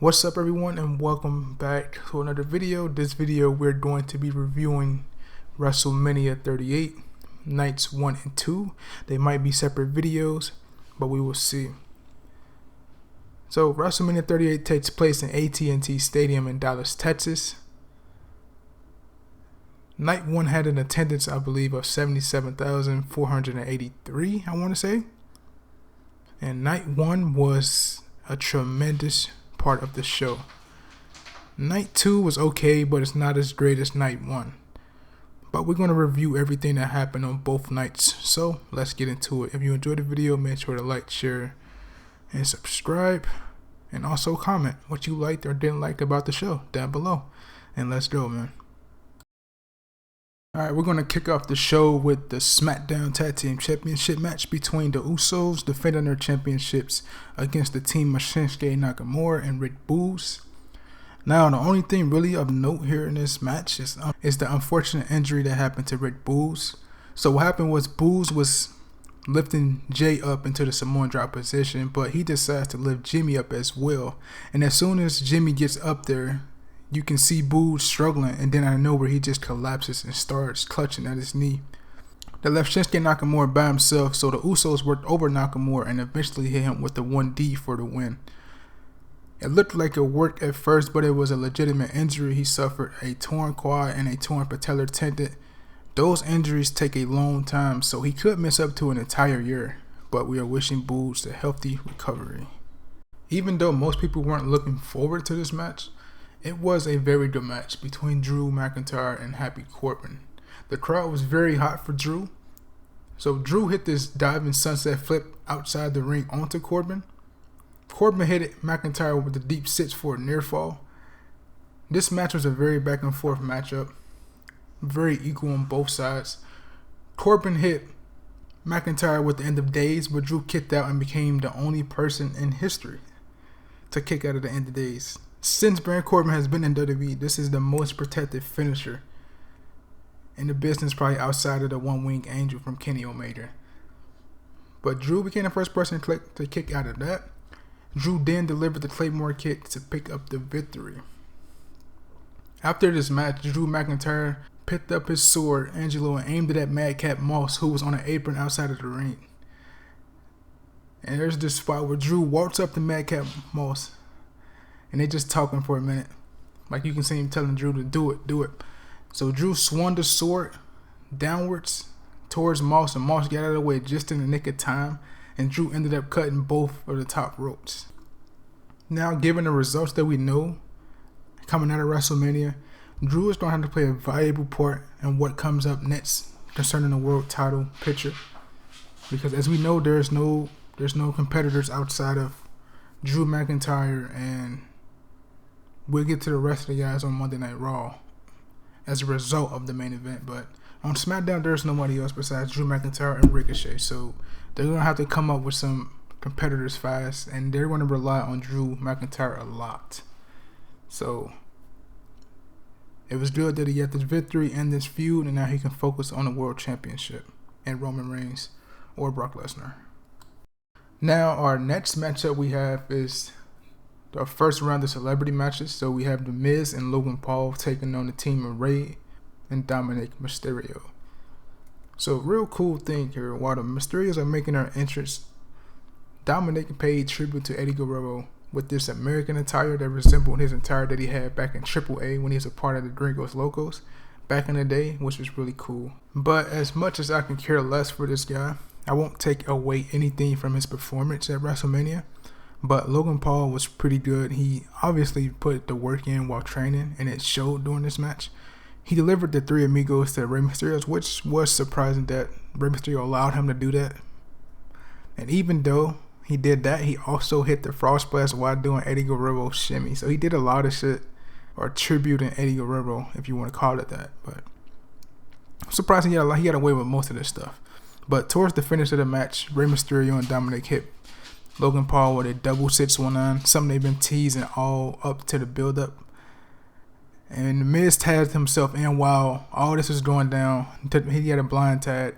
What's up everyone, and welcome back to another video. This video we're going to be reviewing Wrestlemania 38 nights 1 and 2. They might be separate videos, but we will see. So Wrestlemania 38 takes place in AT&T Stadium in Dallas, Texas. Night 1 had an attendance, I believe, of 77,483, I want to say. And night 1 was a tremendous part of the show. Night 2 was okay, but it's not as great as night 1. But we're going to review everything that happened on both nights. So let's get into it. If you enjoyed the video, make sure to like, share, and subscribe. And also comment what you liked or didn't like about the show down below. And let's go, man. Alright, we're going to kick off the show with the Smackdown Tag Team Championship match between the Usos defending their championships against the team of Shinsuke Nakamura and Rick Boogs. Now, the only thing really of note here in this match is the unfortunate injury that happened to Rick Boogs. So what happened was Boogs was lifting Jay up into the Samoan drop position, but he decides to lift Jimmy up as well. And as soon as Jimmy gets up there, you can see Boogs struggling, and then out of nowhere he just collapses and starts clutching at his knee. That left Shinsuke Nakamura by himself, so the Usos worked over Nakamura and eventually hit him with the 1D for the win. It looked like it worked at first, but it was a legitimate injury. He suffered a torn quad and a torn patellar tendon. Those injuries take a long time, so he could miss up to an entire year, but we are wishing Boogs a healthy recovery. Even though most people weren't looking forward to this match, it was a very good match between Drew McIntyre and Happy Corbin. The crowd was very hot for Drew. So Drew hit this diving sunset flip outside the ring onto Corbin. Corbin hit McIntyre with the deep six for a near fall. This match was a very back and forth matchup. Very equal on both sides. Corbin hit McIntyre with the end of days, but Drew kicked out and became the only person in history to kick out at the end of days. Since Baron Corbin has been in WWE, this is the most protected finisher in the business, probably outside of the one-winged angel from Kenny Omega. But Drew became the first person to kick out of that. Drew then delivered the Claymore kick to pick up the victory. After this match, Drew McIntyre picked up his sword, Angelo, and aimed it at Madcap Moss, who was on an apron outside of the ring. And there's this spot where Drew walks up to Madcap Moss, and they just talking for a minute. Like you can see him telling Drew to do it. So Drew swung the sword downwards towards Moss, and Moss got out of the way just in the nick of time, and Drew ended up cutting both of the top ropes. Now, given the results that we know coming out of WrestleMania, Drew is going to have to play a valuable part in what comes up next concerning the world title picture. Because as we know, there's no competitors outside of Drew McIntyre, and we'll get to the rest of the guys on Monday Night Raw as a result of the main event. But on SmackDown, there's nobody else besides Drew McIntyre and Ricochet. So they're going to have to come up with some competitors fast, and they're going to rely on Drew McIntyre a lot. So it was good that he got this victory and this feud, and now he can focus on the World Championship and Roman Reigns or Brock Lesnar. Now, our next matchup we have is the first round of celebrity matches. So we have The Miz and Logan Paul taking on the team of Rey and Dominic Mysterio. So real cool thing here, while the Mysterios are making their entrance, Dominic paid tribute to Eddie Guerrero with this American attire that resembled his attire that he had back in AAA when he was a part of the Gringos Locos back in the day, which was really cool. But as much as I can care less for this guy, I won't take away anything from his performance at WrestleMania. But Logan Paul was pretty good. He obviously put the work in while training, and it showed during this match. He delivered the Three Amigos to Rey Mysterio, which was surprising that Rey Mysterio allowed him to do that. And even though he did that, he also hit the Frog Splash while doing Eddie Guerrero's shimmy. So he did a lot of shit, or tributing Eddie Guerrero, if you want to call it that. But I'm surprised he got away with most of this stuff. But towards the finish of the match, Rey Mysterio and Dominic hit Logan Paul with a double 619, something they've been teasing all up to the build-up. And The Miz tagged himself in while all this was going down. He had a blind tag,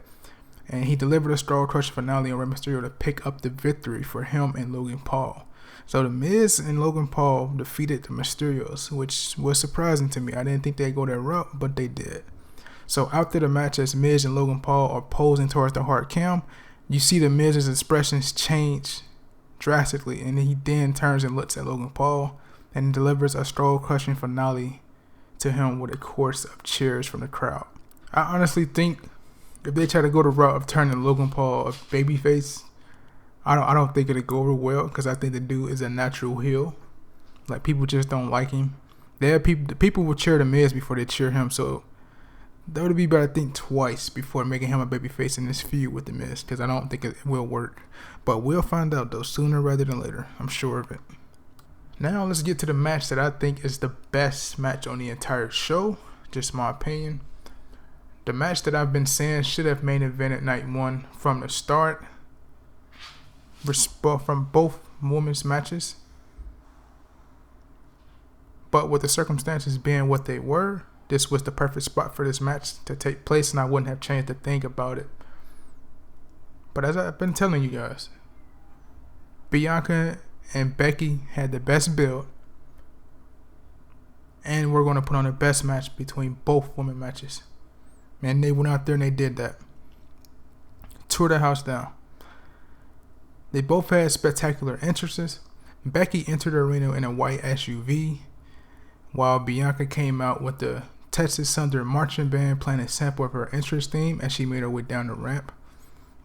and he delivered a Skull Crusher finale on Rey Mysterio to pick up the victory for him and Logan Paul. So The Miz and Logan Paul defeated the Mysterios, which was surprising to me. I didn't think they'd go that route, but they did. So after the match, as Miz and Logan Paul are posing towards the hard cam, you see the Miz's expressions change drastically, and he then turns and looks at Logan Paul and delivers a skull-crushing finale to him with a chorus of cheers from the crowd. I honestly think if they try to go the route of turning Logan Paul a babyface, I don't think it'll go over well, because I think the dude is a natural heel. Like, people just don't like him. People will cheer the Miz before they cheer him, so that would be better to think twice before making him a babyface in this feud with the Miz, because I don't think it will work. But we'll find out though, sooner rather than later. I'm sure of it. Now let's get to the match that I think is the best match on the entire show. Just my opinion. The match that I've been saying should have main evented night one from the start. From both women's matches. But with the circumstances being what they were, this was the perfect spot for this match to take place, and I wouldn't have changed a thing about it. But as I've been telling you guys, Bianca and Becky had the best build, and we're going to put on the best match between both women matches. And they went out there and they did that. Tore the house down. They both had spectacular entrances. Becky entered the arena in a white SUV, while Bianca came out with the Texas Thunder marching band playing a sample of her entrance theme as she made her way down the ramp.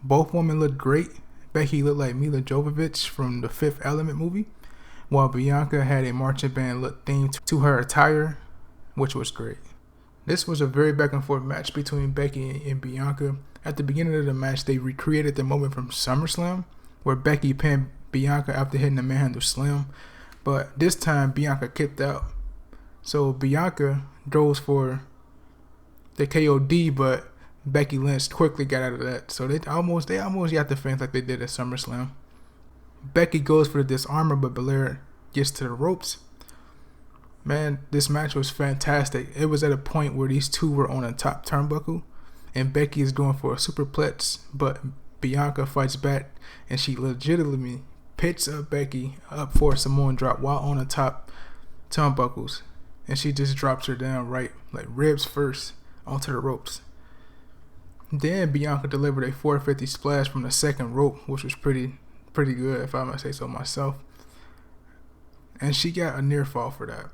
Both women looked great. Becky looked like Mila Jovovich from the Fifth Element movie, while Bianca had a marching band look themed to her attire, which was great. This was a very back and forth match between Becky and Bianca. At the beginning of the match, they recreated the moment from SummerSlam, where Becky pinned Bianca after hitting the manhandle slam, but this time Bianca kicked out. So Bianca goes for the KOD, but Becky Lynch quickly got out of that. So they almost got the fans like they did at SummerSlam. Becky goes for the disarmer, but Belair gets to the ropes. Man, this match was fantastic. It was at a point where these two were on a top turnbuckle, and Becky is going for a superplex, but Bianca fights back, and she legitimately picks up Becky up for a Samoan drop while on the top turnbuckles, and she just drops her down right, like ribs first, onto the ropes. Then Bianca delivered a 450 splash from the second rope, which was pretty good, if I might say so myself. And she got a near fall for that.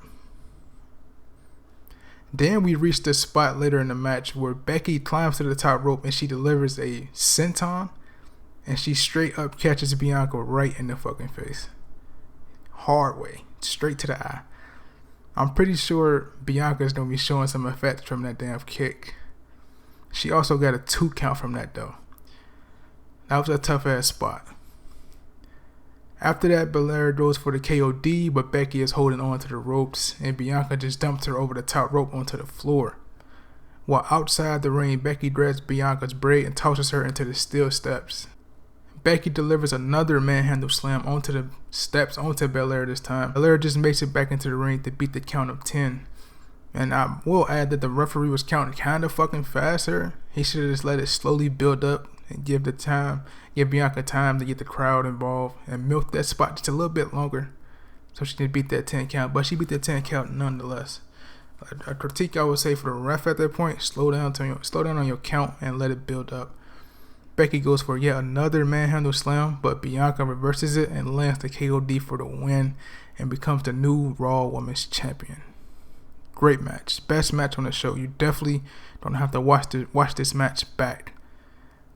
Then we reached this spot later in the match where Becky climbs to the top rope and she delivers a senton, and she straight up catches Bianca right in the fucking face. Hard way, straight to the eye. I'm pretty sure Bianca's gonna be showing some effects from that damn kick. She also got a 2 count from that though. That was a tough ass spot. After that, Belair goes for the KOD, but Becky is holding on to the ropes, and Bianca just dumps her over the top rope onto the floor. While outside the ring, Becky grabs Bianca's braid and tosses her into the steel steps. Becky delivers another manhandle slam onto the steps onto Belair this time. Belair just makes it back into the ring to beat the count of 10. And I will add that the referee was counting kind of fucking fast here. He should have just let it slowly build up and give Bianca time to get the crowd involved and milk that spot just a little bit longer so she can beat that 10 count. But she beat that 10 count nonetheless. A critique I would say for the ref at that point: slow down on your count and let it build up. Becky goes for yet another manhandle slam, but Bianca reverses it and lands the KOD for the win and becomes the new Raw Women's Champion. Great match. Best match on the show. You definitely don't have to watch this match back.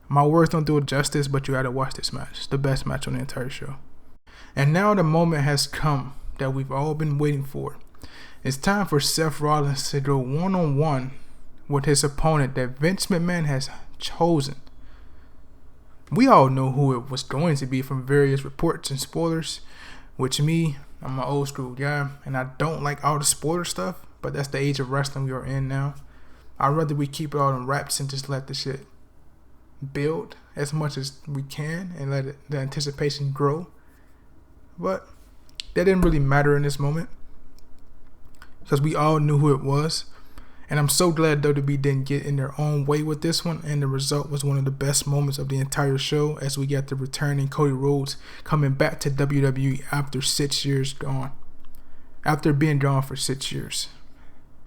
My words don't do it justice, but you gotta watch this match. It's the best match on the entire show. And now the moment has come that we've all been waiting for. It's time for Seth Rollins to go one-on-one with his opponent that Vince McMahon has chosen. We all know who it was going to be from various reports and spoilers, which I'm an old school guy, and I don't like all the spoiler stuff, but that's the age of wrestling we are in now. I'd rather we keep it all in wraps and just let the shit build as much as we can and let the anticipation grow. But that didn't really matter in this moment because we all knew who it was. And I'm so glad WWE didn't get in their own way with this one, and the result was one of the best moments of the entire show as we got the returning Cody Rhodes coming back to WWE after 6 years gone. After being gone for 6 years.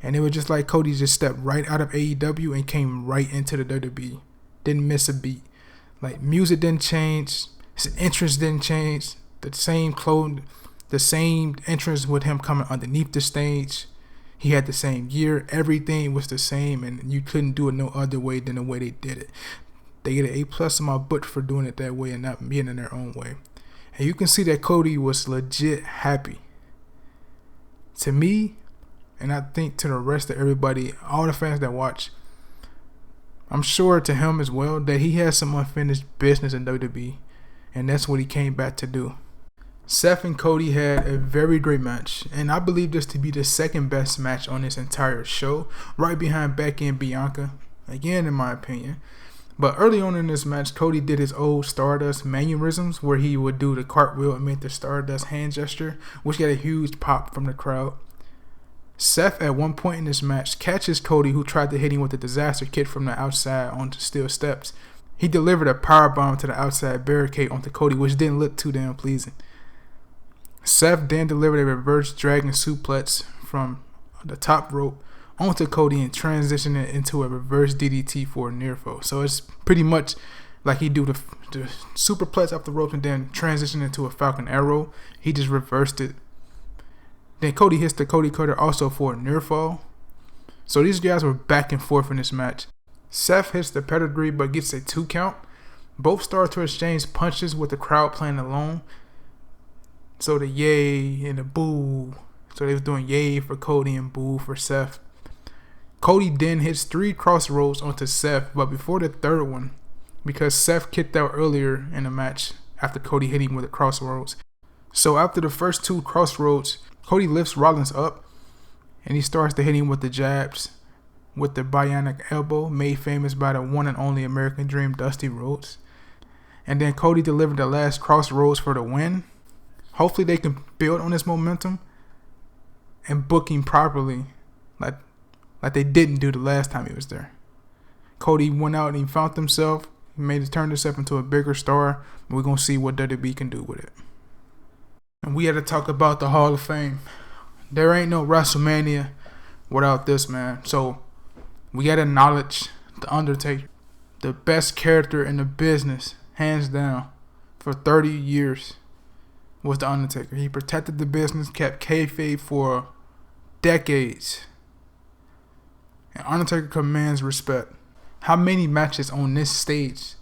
And it was just like Cody just stepped right out of AEW and came right into the WWE. Didn't miss a beat. Like, music didn't change, his entrance didn't change, the same clothes, the same entrance with him coming underneath the stage. He had the same gear, everything was the same, and you couldn't do it no other way than the way they did it. They get an A+ on my butt for doing it that way and not being in their own way. And you can see that Cody was legit happy. To me, and I think to the rest of everybody, all the fans that watch, I'm sure to him as well, that he has some unfinished business in WWE, and that's what he came back to do. Seth and Cody had a very great match, and I believe this to be the second best match on this entire show, right behind Becky and Bianca, again in my opinion. But early on in this match, Cody did his old Stardust mannerisms where he would do the cartwheel and make the Stardust hand gesture, which got a huge pop from the crowd. Seth at one point in this match catches Cody, who tried to hit him with a disaster kick from the outside onto steel steps. He delivered a powerbomb to the outside barricade onto Cody, which didn't look too damn pleasing. Seth then delivered a reverse dragon suplex from the top rope onto Cody and transitioned it into a reverse DDT for a near fall. So it's pretty much like he do the superplex off the rope and then transition into a Falcon Arrow. He just reversed it. Then Cody hits the Cody Cutter also for a near fall. So these guys were back and forth in this match. Seth hits the pedigree but gets a 2 count. Both start to exchange punches with the crowd playing along. So the yay and the boo. So they was doing yay for Cody and boo for Seth. Cody then hits 3 crossroads onto Seth, but before the third one, because Seth kicked out earlier in the match after Cody hit him with the crossroads. So after the first 2 crossroads, Cody lifts Rollins up and he starts to hit him with the jabs with the bionic elbow made famous by the one and only American Dream Dusty Rhodes. And then Cody delivered the last crossroads for the win. Hopefully they can build on this momentum and book him properly like they didn't do the last time he was there. Cody went out and he found himself. He turned himself into a bigger star. And we're going to see what WWE can do with it. And we had to talk about the Hall of Fame. There ain't no WrestleMania without this, man. So we got to acknowledge The Undertaker. The best character in the business, hands down, for 30 years. Was The Undertaker. He protected the business, kept kayfabe for decades. And Undertaker commands respect. How many matches on this stage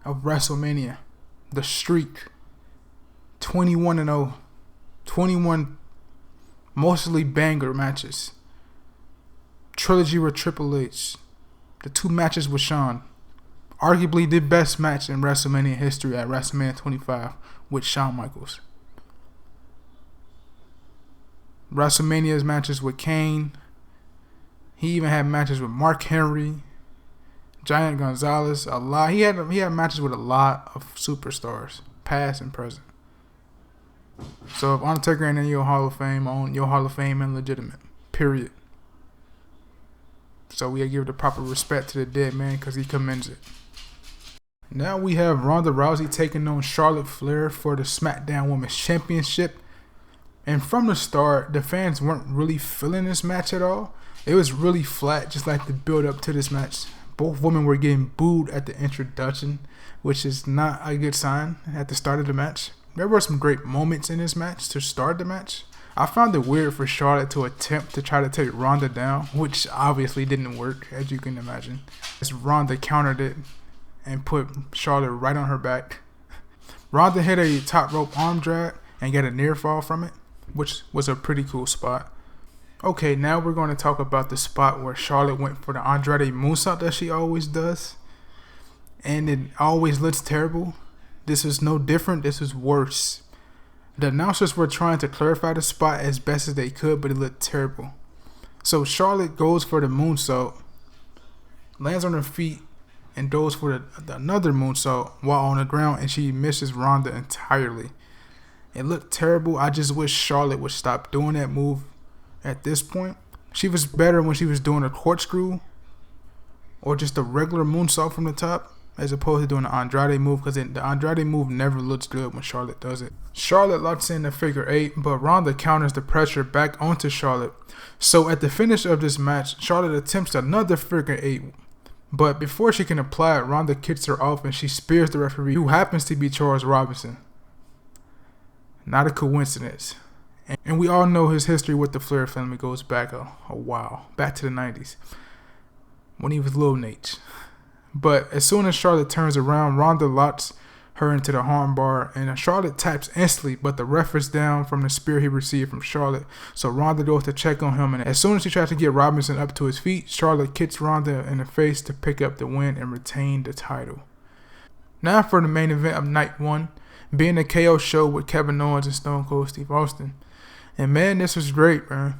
of WrestleMania? The streak. 21-0. 21 mostly banger matches. Trilogy with Triple H. The 2 matches with Shawn. Arguably the best match in WrestleMania history at WrestleMania 25 with Shawn Michaels. WrestleMania's matches with Kane. He even had matches with Mark Henry, Giant Gonzalez, a lot. He had matches with a lot of superstars, past and present. So if Undertaker ain't in your Hall of Fame, your Hall of Fame ain't legitimate. Period. So we gotta give the proper respect to the dead man because he commends it. Now we have Ronda Rousey taking on Charlotte Flair for the Smackdown Women's Championship. And from the start, the fans weren't really feeling this match at all. It was really flat, just like the build up to this match. Both women were getting booed at the introduction, which is not a good sign at the start of the match. There were some great moments in this match to start the match. I found it weird for Charlotte to attempt to try to take Ronda down, which obviously didn't work, as you can imagine. As Ronda countered it and put Charlotte right on her back. Ronda hit a top rope arm drag and got a near fall from it, which was a pretty cool spot. Okay, now we're going to talk about the spot where Charlotte went for the Andrade moonsault that she always does. And it always looks terrible. This is no different. This is worse. The announcers were trying to clarify the spot as best as they could, but it looked terrible. So Charlotte goes for the moonsault, lands on her feet, and goes for another moonsault while on the ground, and she misses Ronda entirely. It looked terrible. I just wish Charlotte would stop doing that move at this point. She was better when she was doing a corkscrew or just a regular moonsault from the top, as opposed to doing the Andrade move, because the Andrade move never looks good when Charlotte does it. Charlotte locks in the figure 8, but Ronda counters the pressure back onto Charlotte. So at the finish of this match, Charlotte attempts another figure 8, but before she can apply it, Ronda kicks her off and she spears the referee, who happens to be Charles Robinson. Not a coincidence. And we all know his history with the Flair family goes back a while, back to the 90s, when he was Lil Nate. But as soon as Charlotte turns around, Ronda locks her into the armbar, and Charlotte taps instantly, but the ref is down from the spear he received from Charlotte. So Ronda goes to check on him, and as soon as she tries to get Robinson up to his feet, Charlotte kicks Ronda in the face to pick up the win and retain the title. Now for the main event of night 1, being a KO show with Kevin Owens and Stone Cold Steve Austin. And man, this was great, man.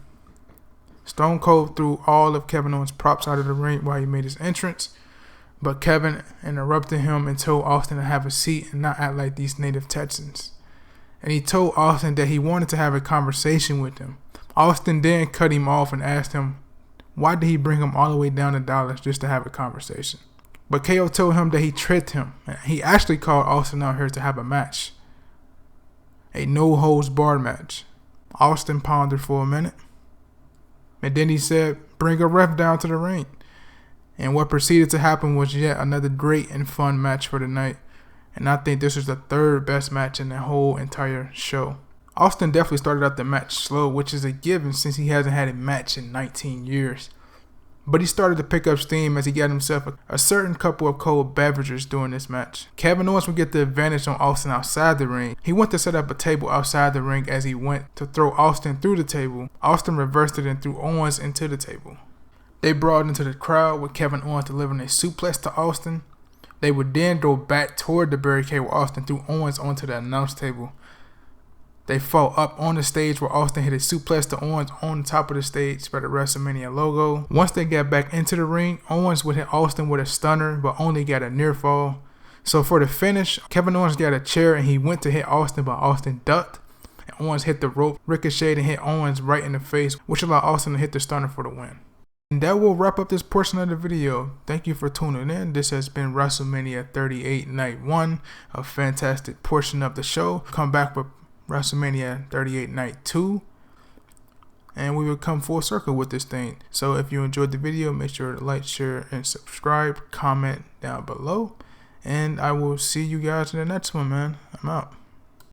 Stone Cold threw all of Kevin Owens' props out of the ring while he made his entrance, but Kevin interrupted him and told Austin to have a seat and not act like these native Texans. And he told Austin that he wanted to have a conversation with him. Austin then cut him off and asked him why did he bring him all the way down to Dallas just to have a conversation. But KO told him that he tricked him. He actually called Austin out here to have a match. A no-holds-barred match. Austin pondered for a minute, and then he said, bring a ref down to the ring. And what proceeded to happen was yet another great and fun match for the night. And I think this was the third best match in the whole entire show. Austin definitely started out the match slow, which is a given since he hasn't had a match in 19 years. But he started to pick up steam as he got himself a certain couple of cold beverages during this match. Kevin Owens would get the advantage on Austin outside the ring. He went to set up a table outside the ring as he went to throw Austin through the table. Austin reversed it and threw Owens into the table. They brought into the crowd with Kevin Owens delivering a suplex to Austin. They would then go back toward the barricade where Austin threw Owens onto the announce table. They fought up on the stage where Austin hit a suplex to Owens on the top of the stage by the Wrestlemania logo. Once they got back into the ring, Owens would hit Austin with a stunner but only got a near fall. So for the finish, Kevin Owens got a chair and he went to hit Austin, but Austin ducked. And Owens hit the rope, ricocheted, and hit Owens right in the face, which allowed Austin to hit the stunner for the win. And that will wrap up this portion of the video. Thank you for tuning in. This has been WrestleMania 38 Night 1, a fantastic portion of the show. Come back with WrestleMania 38 Night 2, and we will come full circle with this thing. So if you enjoyed the video, make sure to like, share, and subscribe. Comment down below, and I will see you guys in the next one, man. I'm out.